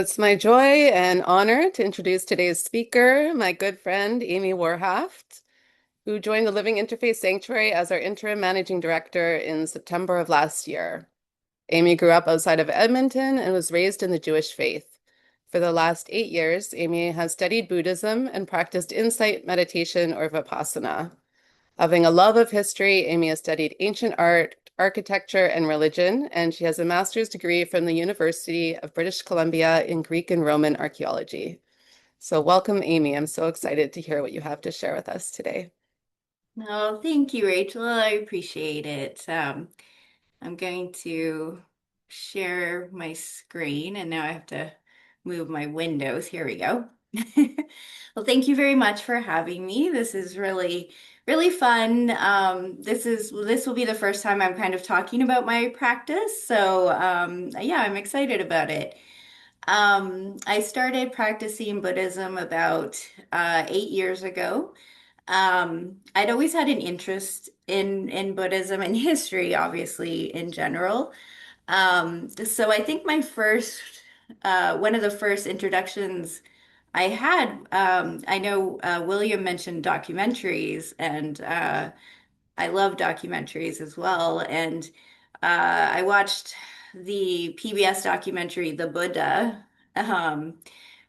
It's my joy and honor to introduce today's speaker, my good friend, Amy Warhaft, who joined the Living Interfaith Sanctuary as our interim managing director in September of last year. Amy grew up outside of Edmonton and was raised in the Jewish faith. For the last 8 years, Amy has studied Buddhism and practiced insight meditation or vipassanā. Having a love of history, Amy has studied ancient art, architecture, and religion, and she has a master's degree from the University of British Columbia in Greek and Roman Archaeology. So welcome, Amy. I'm so excited to hear what you have to share with us today. Oh, thank you, Rachel. I appreciate it. I'm going to share my screen and now I have to move my windows. Here we go. Well, thank you very much for having me. This is really fun. This will be the first time I'm kind of talking about my practice. So, yeah, I'm excited about it. I started practicing Buddhism about 8 years ago. I'd always had an interest in Buddhism and history, obviously, in general. So I think my first, one of the first introductions I had, I know William mentioned documentaries, and I love documentaries as well. And I watched the PBS documentary, The Buddha, um,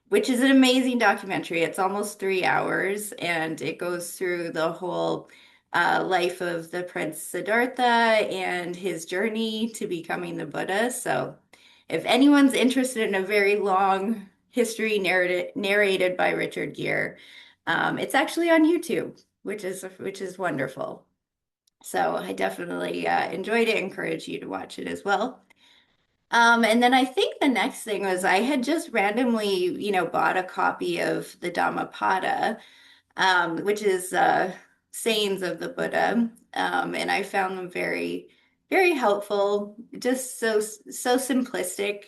which is an amazing documentary. It's almost 3 hours and it goes through the whole life of the Prince Siddhartha and his journey to becoming the Buddha. So, if anyone's interested in a very long history narrated by Richard Gere, it's actually on YouTube, which is wonderful. So I definitely enjoyed it. Encourage you to watch it as well. And then I think the next thing was I had just randomly, bought a copy of the Dhammapada, which is sayings of the Buddha, and I found them very helpful, just so simplistic,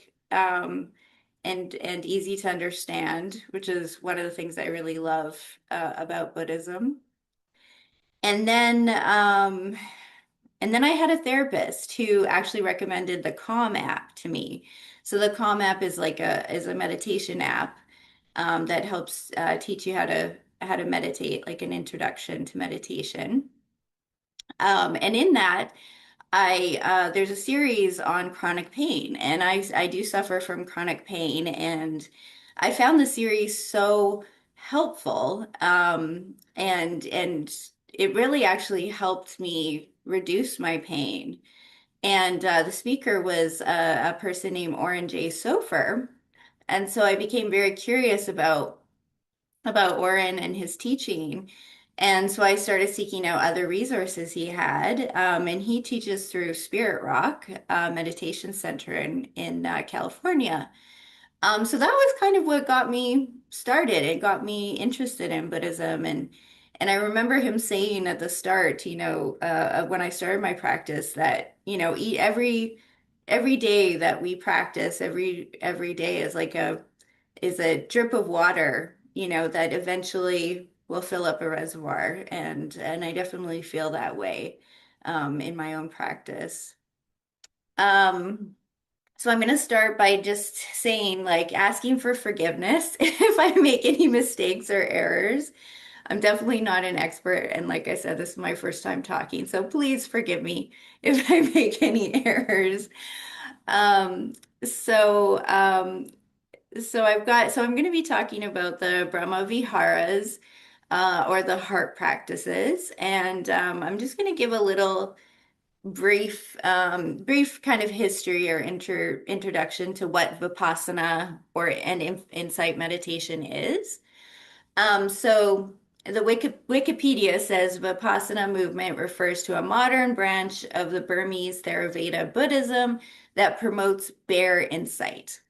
and easy to understand, which is one of the things I really love about Buddhism. And then I had a therapist who actually recommended the Calm app to me. So the Calm app is like a meditation app that helps teach you how to meditate, like an introduction to meditation. And in that, I there's a series on chronic pain, and I do suffer from chronic pain, and I found the series so helpful, and it really actually helped me reduce my pain. And the speaker was a person named Oren J. Sofer, and so I became very curious about Oren and his teaching. And so I started seeking out other resources he had. And he teaches through Spirit Rock Meditation Center in California. So that was kind of what got me started. It got me interested in Buddhism. And I remember him saying at the start, when I started my practice that, eat every day that we practice, every day is a drip of water, that eventually will fill up a reservoir. And I definitely feel that way in my own practice. Um, so I'm going to start by just saying, like, asking for forgiveness if I make any mistakes or errors. I'm definitely not an expert. And like I said, this is my first time talking. So please forgive me if I make any errors. Um, so, um, so I'm going to be talking about the Brahmavihāras, or the heart practices. And I'm just going to give a little brief kind of history or introduction to what Vipassana or an insight meditation is. So the Wikipedia says Vipassana movement refers to a modern branch of the Burmese Theravada Buddhism that promotes bare insight.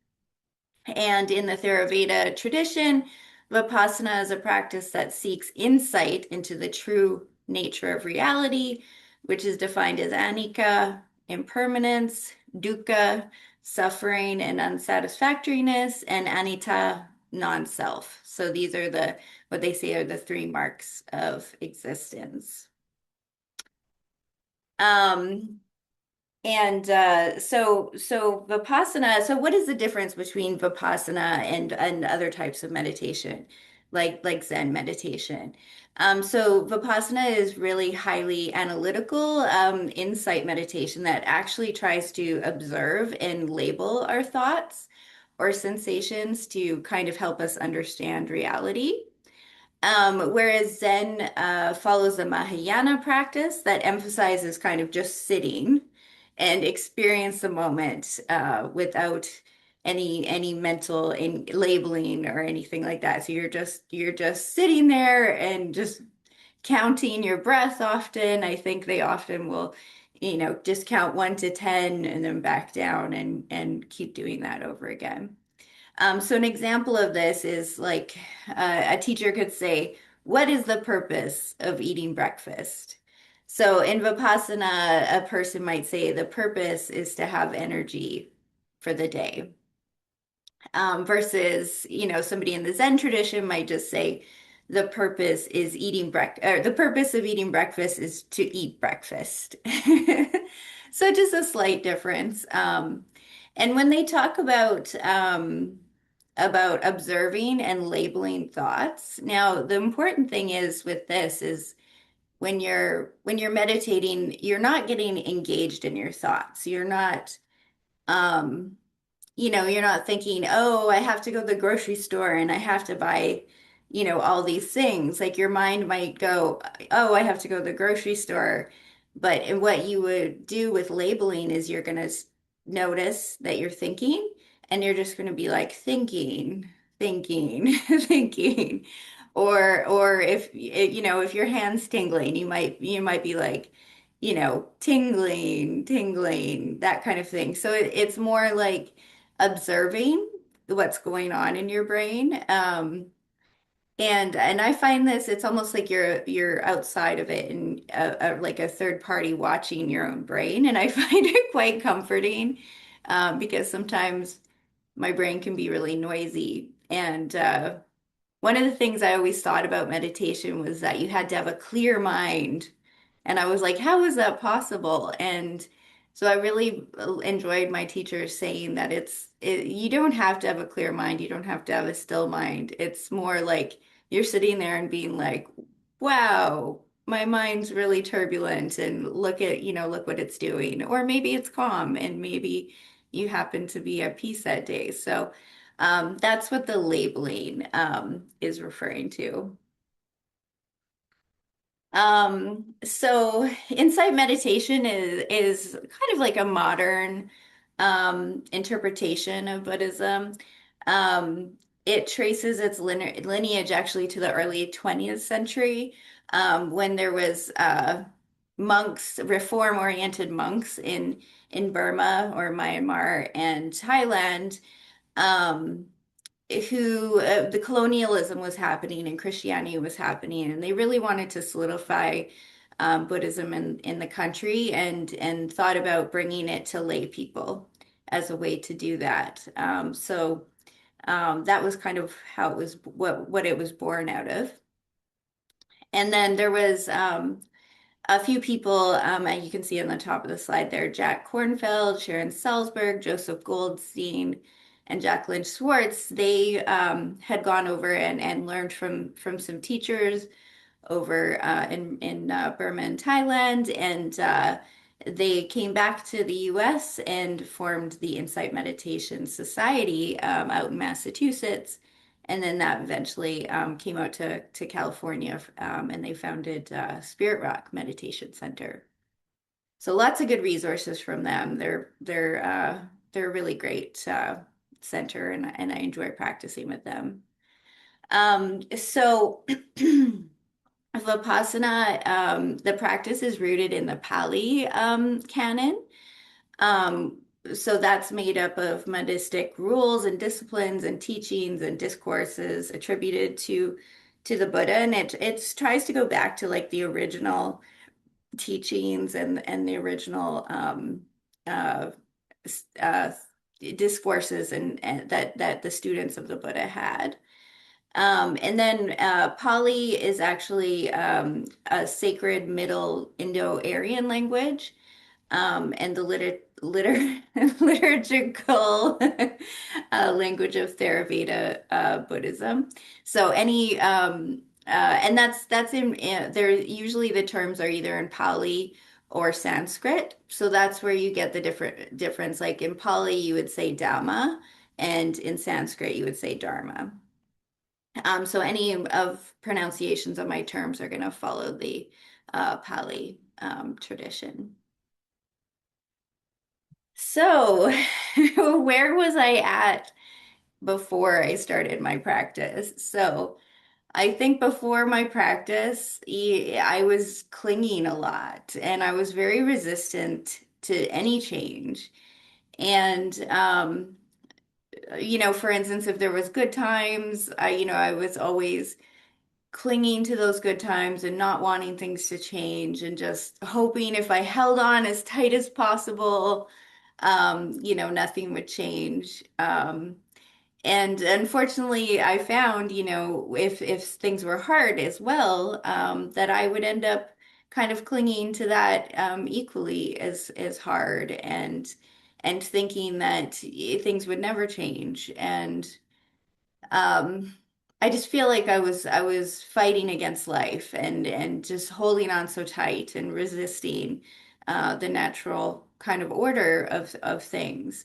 And in the Theravada tradition, Vipassana is a practice that seeks insight into the true nature of reality, which is defined as anicca, impermanence, dukkha, suffering and unsatisfactoriness, and anitta, non-self. So these are what they say are the three marks of existence. Um, And so Vipassana, so what is the difference between Vipassana and other types of meditation, like Zen meditation? So Vipassana is really highly analytical, insight meditation that actually tries to observe and label our thoughts or sensations to kind of help us understand reality. Whereas Zen follows the Mahayana practice that emphasizes kind of just sitting and experience the moment without any mental labeling or anything like that. So you're just sitting there and just counting your breath often. I think they often will, just count 1 to 10 and then back down and keep doing that over again. So an example of this is like a teacher could say, "What is the purpose of eating breakfast?" So in Vipassana, a person might say the purpose is to have energy for the day. Versus, somebody in the Zen tradition might just say the purpose is eating breakfast, or the purpose of eating breakfast is to eat breakfast. So just a slight difference. And when they talk about observing and labeling thoughts, now the important thing is with this is when you're meditating, you're not getting engaged in your thoughts. Um, you're not thinking, oh, I have to go to the grocery store and I have to buy, all these things. Like your mind might go, oh, I have to go to the grocery store. But what you would do with labeling is you're going to notice that you're thinking and you're just going to be like thinking, thinking, thinking. Or if your hand's tingling, you might be like, tingling, tingling, that kind of thing. So it's more like observing what's going on in your brain. And I find this, it's almost like you're outside of it and like a third party watching your own brain. And I find it quite comforting because sometimes my brain can be really noisy. And one of the things I always thought about meditation was that you had to have a clear mind. And I was like, how is that possible? And so I really enjoyed my teacher saying that you don't have to have a clear mind. You don't have to have a still mind. It's more like you're sitting there and being like, wow, my mind's really turbulent and look what it's doing. Or maybe it's calm and maybe you happen to be at peace that day. So that's what the labeling is referring to. So insight meditation is kind of like a modern interpretation of Buddhism. Um, it traces its lineage actually to the early 20th century when there was monks, reform-oriented monks in Burma or Myanmar and Thailand. Um, who the colonialism was happening and Christianity was happening, and they really wanted to solidify Buddhism in the country and thought about bringing it to lay people as a way to do that. So that was kind of how it was what it was born out of. And then there was a few people, and you can see on the top of the slide there, Jack Kornfeld, Sharon Salzberg, Joseph Goldstein, and Jacqueline Schwartz. They had gone over and learned from some teachers over in Burma and Thailand, and they came back to the U.S. and formed the Insight Meditation Society out in Massachusetts. And then that eventually came out to California, and they founded Spirit Rock Meditation Center. So lots of good resources from them. They're a really great center, and I enjoy practicing with them. So Vipassana, the practice is rooted in the Pali canon. Um, so that's made up of monastic rules and disciplines and teachings and discourses attributed to the Buddha, and it tries to go back to like the original teachings and the original uh, uh, discourses and that the students of the Buddha had. And then Pali is actually a sacred Middle Indo-Aryan language. and the liturgical language of Theravada Buddhism. So and that's there. Usually the terms are either in Pali or Sanskrit. So that's where you get the difference. Like in Pali, you would say Dhamma, and in Sanskrit, you would say Dharma. So any of pronunciations of my terms are going to follow the Pali tradition. So, where was I at before I started my practice? So, I think before my practice, I was clinging a lot and I was very resistant to any change. And, for instance, if there was good times, I was always clinging to those good times and not wanting things to change and just hoping if I held on as tight as possible, nothing would change. And unfortunately, I found, if things were hard as well, that I would end up kind of clinging to that equally as hard and thinking that things would never change. And um, I just feel like I was fighting against life and just holding on so tight and resisting the natural kind of order of things.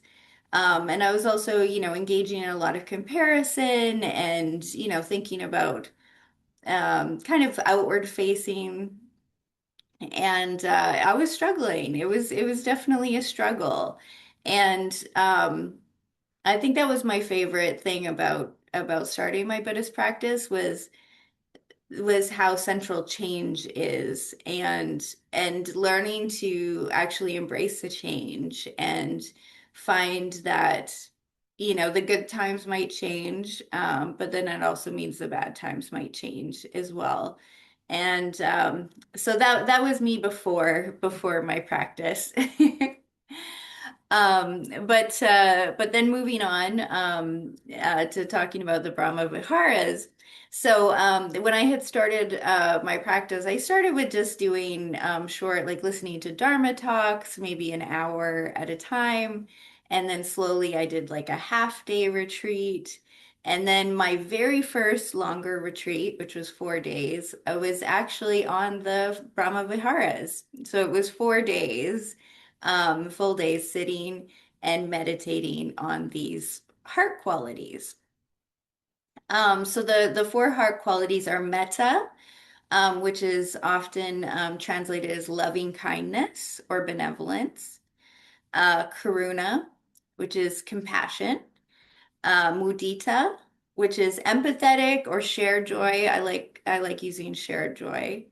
And I was also, engaging in a lot of comparison and, thinking about kind of outward facing. And I was struggling. It was definitely a struggle. And I think that was my favorite thing about starting my Buddhist practice was how central change is and learning to actually embrace the change and find that the good times might change, but then it also means the bad times might change as well. And so that was me before my practice. But then moving on to talking about the Brahmavihāras. So when I had started my practice, I started with just doing short, like listening to Dharma talks, maybe an hour at a time. And then slowly I did like a half day retreat. And then my very first longer retreat, which was 4 days, I was actually on the Brahmavihāras. So it was 4 days, full days sitting and meditating on these heart qualities. So the four heart qualities are metta, which is often translated as loving kindness or benevolence, karuna, which is compassion, mudita, which is empathetic or shared joy. I like using shared joy.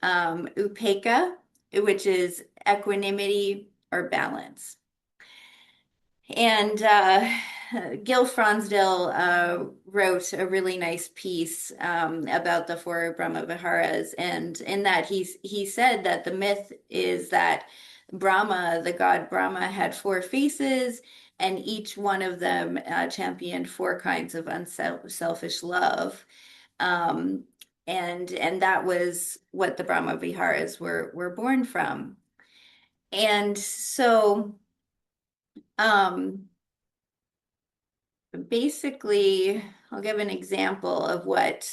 Upekkha, which is equanimity or balance. And Gil Fronsdale wrote a really nice piece about the four Brahmaviharas, and in that he said that the myth is that Brahma, the god Brahma, had four faces, and each one of them championed four kinds of unselfish love. Um, and that was what the Brahmaviharas were born from. And so um, basically, I'll give an example of what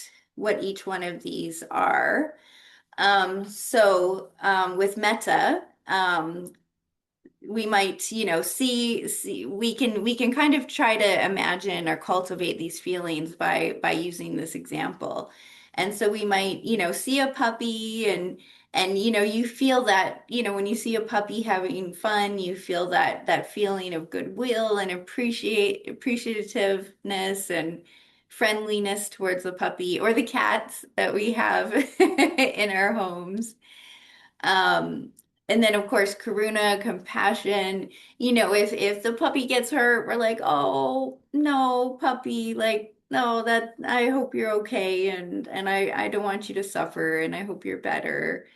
each one of these are. With metta, we might, see we can kind of try to imagine or cultivate these feelings by using this example. And so we might, see a puppy and you feel that, when you see a puppy having fun, you feel that feeling of goodwill and appreciativeness and friendliness towards the puppy or the cats that we have in our homes. Um, and then of course, karuna, compassion, if the puppy gets hurt, we're like, oh no, puppy, like, no, that I hope you're okay and I don't want you to suffer and I hope you're better.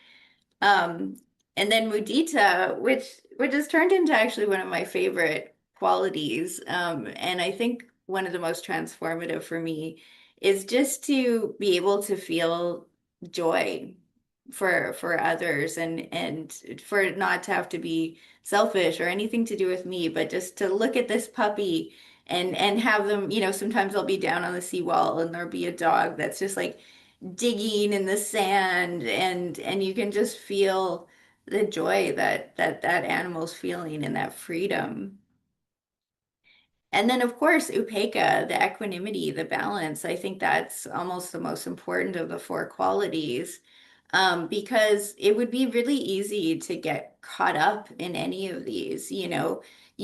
Um, and then mudita, which has turned into actually one of my favorite qualities. And I think one of the most transformative for me is just to be able to feel joy for others, and for it not to have to be selfish or anything to do with me, but just to look at this puppy and have them, sometimes I'll be down on the seawall and there'll be a dog that's just like digging in the sand, and you can just feel the joy that animal's feeling and that freedom. And then, of course, upekkha, the equanimity, the balance. I think that's almost the most important of the four qualities, because it would be really easy to get caught up in any of these. You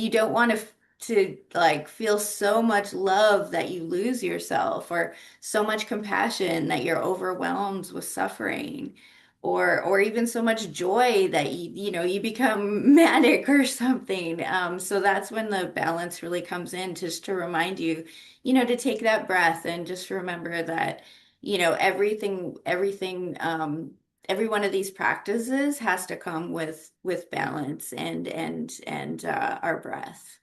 don't want to like feel so much love that you lose yourself, or so much compassion that you're overwhelmed with suffering, or even so much joy that you become manic or something. So that's when the balance really comes in, just to remind you, to take that breath and just remember that, everything, every one of these practices has to come with balance and our breath.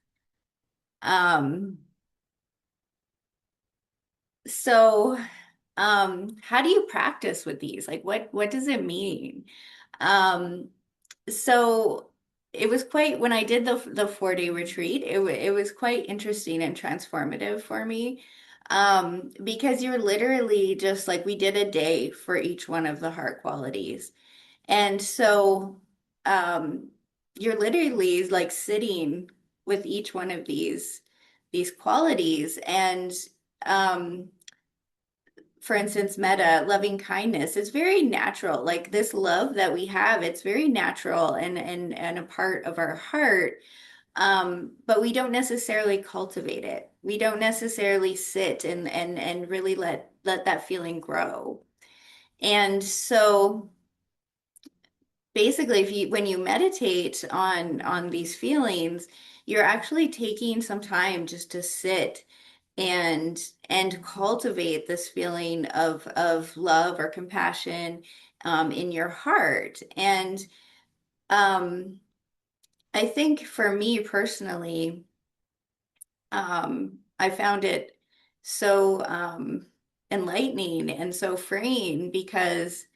Um, so how do you practice with these? Like what does it mean? Um, So it was quite, when I did the 4-day retreat, it was quite interesting and transformative for me. Because you're literally just like, we did a day for each one of the heart qualities. And so um, you're literally like sitting with each one of these qualities. And um, for instance, metta, loving kindness, it's very natural. Like this love that we have, it's very natural and a part of our heart. But we don't necessarily cultivate it. We don't necessarily sit and really let that feeling grow. And so basically, if you when you meditate on these feelings, you're actually taking some time just to sit and and cultivate this feeling of love or compassion, in your heart. And um, I think for me personally, I found it so enlightening and so freeing, because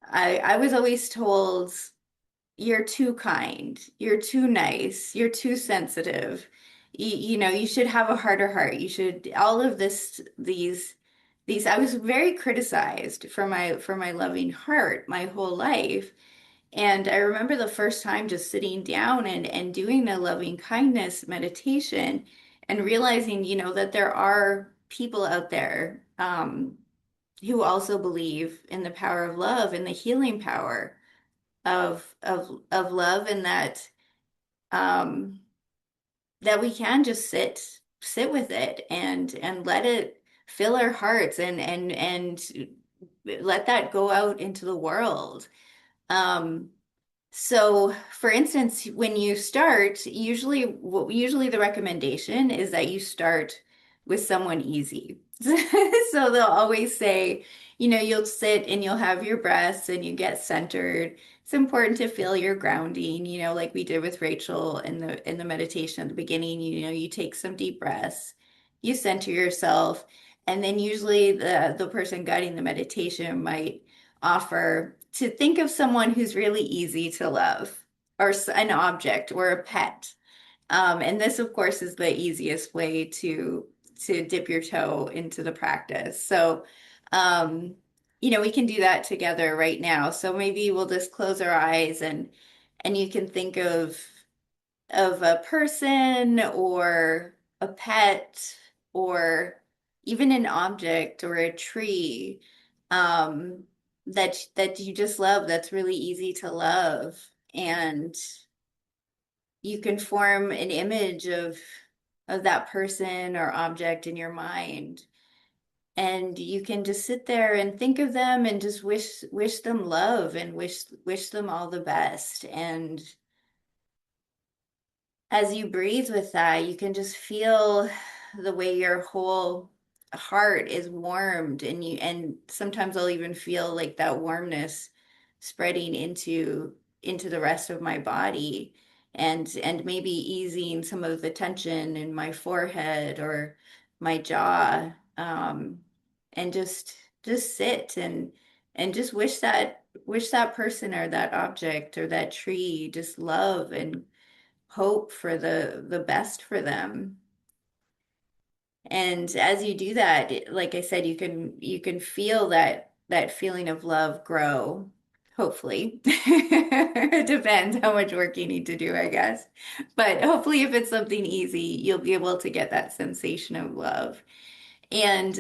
I was always told, you're too kind, you're too nice, you're too sensitive. You should have a harder heart. You should all of these I was very criticized for my loving heart my whole life. And I remember the first time just sitting down and doing a loving kindness meditation and realizing, that there are people out there, who also believe in the power of love and the healing power of love, and um that we can just sit with it and let it fill our hearts, and let that go out into the world. um so for instance, when you start, usually the recommendation is that you start with someone easy. So they'll always say, you'll sit and you'll have your breaths and you get centered. It's important to feel your grounding, like we did with Rachel in the meditation at the beginning. You take some deep breaths, you center yourself, and then usually the person guiding the meditation might offer to think of someone who's really easy to love, or an object or a pet. And this, of course, is the easiest way to dip your toe into the practice. So, um, we can do that together right now. So maybe we'll just close our eyes, and you can think of a person or a pet, or even an object or a tree, um, that you just love, that's really easy to love. And you can form an image of that person or object in your mind. And you can just sit there and think of them and just wish them love and wish them all the best. And as you breathe with that, you can just feel the way your whole heart is warmed, and sometimes I'll even feel like that warmness spreading into the rest of my body, and maybe easing some of the tension in my forehead or my jaw, and just sit and just wish that person or that object or that tree just love and hope for the best for them. And as you do that, like I said, you can feel that feeling of love grow, hopefully. It depends how much work you need to do, I guess. But hopefully if it's something easy, you'll be able to get that sensation of love. And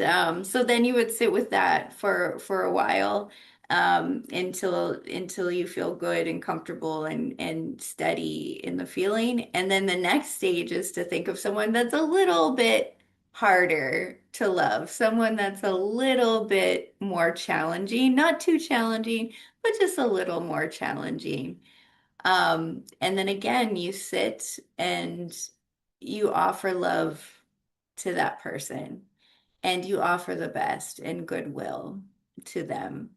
so then you would sit with that for a while until you feel good and comfortable and steady in the feeling. And then the next stage is to think of someone that's a little bit harder to love, someone that's a little bit more challenging, not too challenging, but just a little more challenging. And then again, you sit and you offer love to that person and you offer the best and goodwill to them.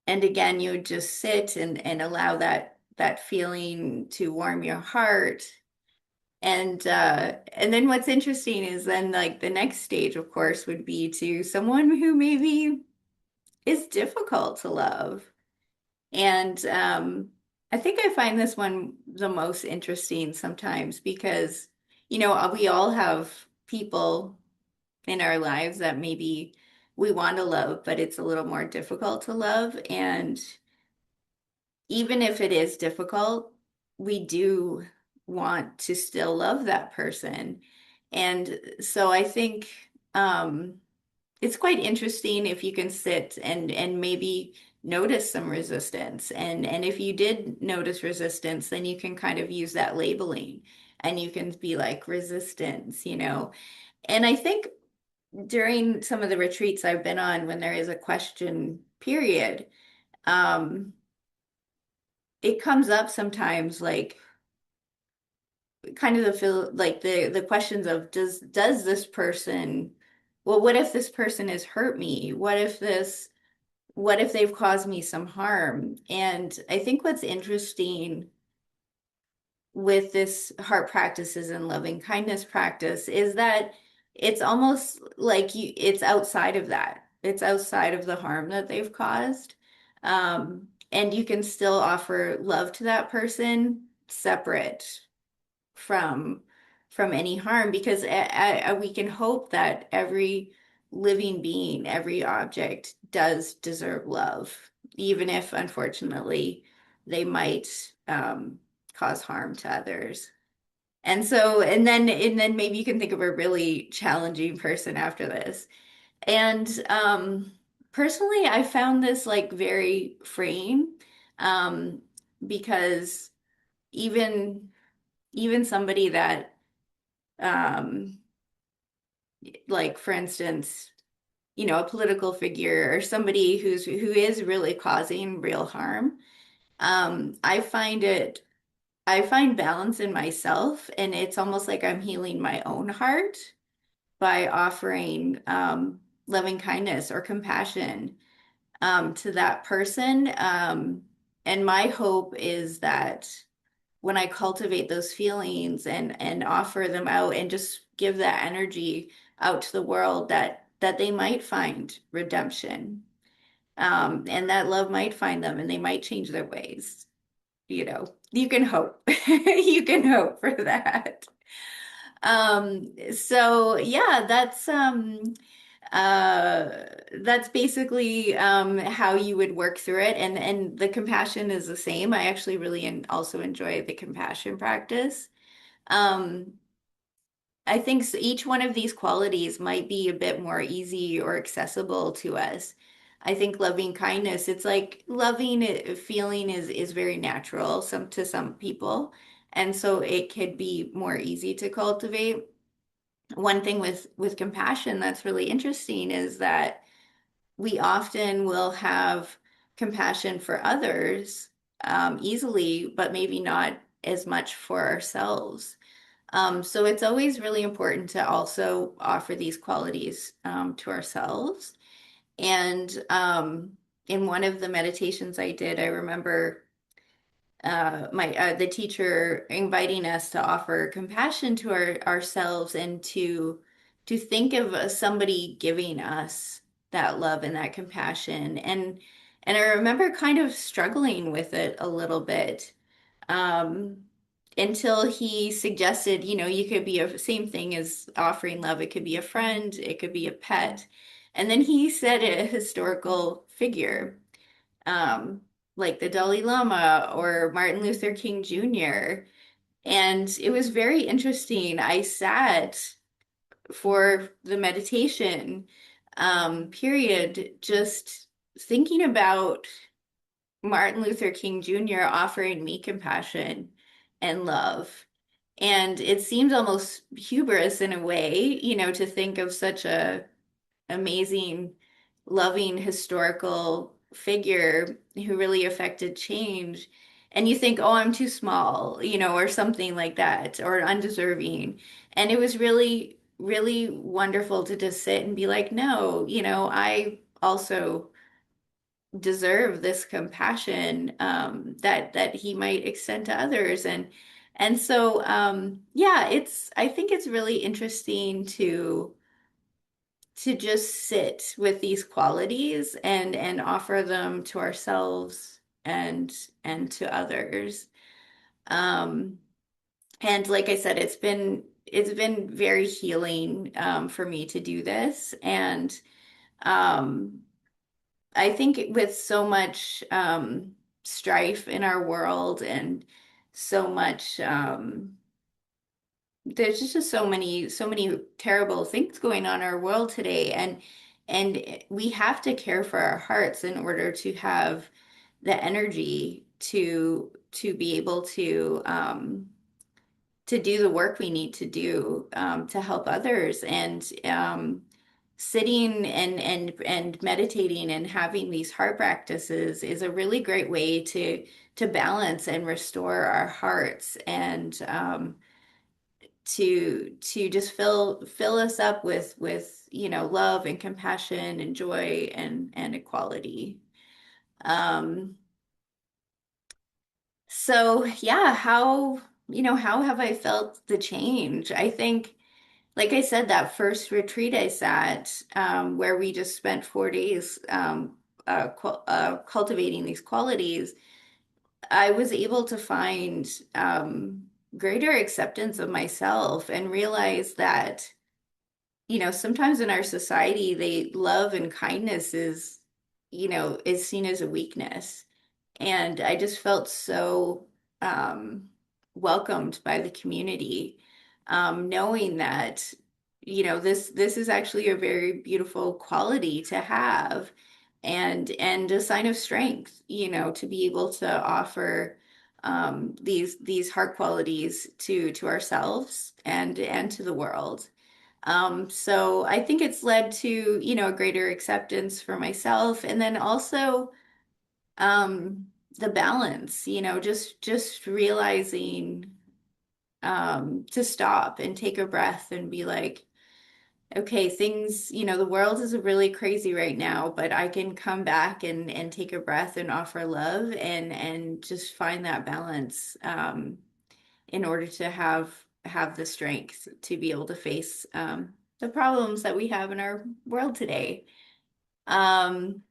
And again, you just sit and allow that feeling to warm your heart. And then what's interesting is then like the next stage, of course, would be to someone who maybe is difficult to love. And I think I find this one the most interesting sometimes because, we all have people in our lives that maybe we want to love, but it's a little more difficult to love. And even if it is difficult, we do want to still love that person. And so I think it's quite interesting if you can sit and maybe notice some resistance. And if you did notice resistance, then you can kind of use that labeling and you can be like resistance. And I think during some of the retreats I've been on, when there is a question period, um, it comes up sometimes like kind of the feel like the questions of does this person, well, what if this person has hurt me? What if they've caused me some harm? And I think what's interesting with this heart practices and loving kindness practice is that it's almost like it's outside of that. It's outside of the harm that they've caused. And you can still offer love to that person separate from from any harm because we can hope that every living being, every object does deserve love, even if unfortunately they might cause harm to others. And so, and then maybe you can think of a really challenging person after this. And personally, I found this like very freeing because even even somebody that um like for instance, a political figure or somebody who is really causing real harm, I find balance in myself and it's almost like I'm healing my own heart by offering loving kindness or compassion to that person. And my hope is that when I cultivate those feelings and offer them out and just give that energy out to the world, that they might find redemption. And that love might find them and they might change their ways. You can hope. You can hope for that. So yeah, uh that's basically how you would work through it, and the compassion is the same. I actually really also enjoy the compassion practice. um I think each one of these qualities might be a bit more easy or accessible to us. I think loving kindness, it's like loving feeling is very natural to some people, and so it could be more easy to cultivate. One thing with compassion that's really interesting is that we often will have compassion for others easily, but maybe not as much for ourselves. So it's always really important to also offer these qualities to ourselves. And in one of the meditations I did, I remember my the teacher inviting us to offer compassion to ourselves and to think of somebody giving us that love and that compassion. And I remember kind of struggling with it a little bit, um, until he suggested, you could be a same thing as offering love. It could be a friend, it could be a pet. And then he said a historical figure, um, like the Dalai Lama or Martin Luther King Jr. And it was very interesting. I sat for the meditation period just thinking about Martin Luther King Jr. offering me compassion and love. And it seems almost hubris in a way, to think of such a amazing, loving, historical figure who really affected change. And you think, oh, I'm too small, or something like that, or undeserving. And it was really, really wonderful to just sit and be like, no, I also deserve this compassion, that he might extend to others. And so yeah, I think it's really interesting to just sit with these qualities and offer them to ourselves and to others. Um, and like I said, it's been very healing, for me to do this. And um, I think with so much strife in our world and so much there's just so many terrible things going on in our world today, and we have to care for our hearts in order to have the energy to be able to do the work we need to do, to help others. And sitting and meditating and having these heart practices is a really great way to balance and restore our hearts, and to just fill us up with love and compassion and joy and equality. Um, so yeah, how have I felt the change? I think, like I said, that first retreat I sat, where we just spent 4 days, cultivating these qualities, I was able to find greater acceptance of myself and realize that, sometimes in our society, love and kindness is seen as a weakness. And I just felt so um, welcomed by the community, knowing that, this is actually a very beautiful quality to have, and a sign of strength, to be able to offer these heart qualities to ourselves and to the world. So I think it's led to, a greater acceptance for myself, and then also um, the balance, just realizing, to stop and take a breath and be like, okay, things, the world is really crazy right now, but I can come back and take a breath and offer love and just find that balance, in order to have the strength to be able to face the problems that we have in our world today. Um,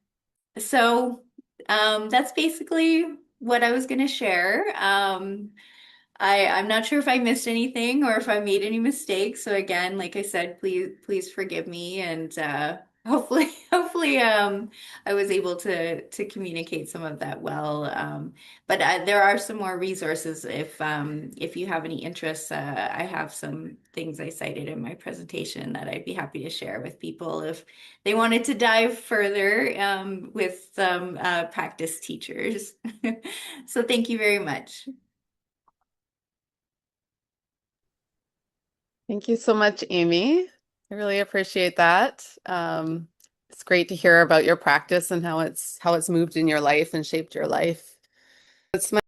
so that's basically what I was going to share. I'm not sure if I missed anything or if I made any mistakes. So again, like I said, please forgive me, and hopefully hopefully I was able to communicate some of that well. But there are some more resources if you have any interests. I have some things I cited in my presentation that I'd be happy to share with people if they wanted to dive further, with some practice teachers. So thank you very much. Thank you so much, Amy. I really appreciate that. It's great to hear about your practice and how it's moved in your life and shaped your life. It's my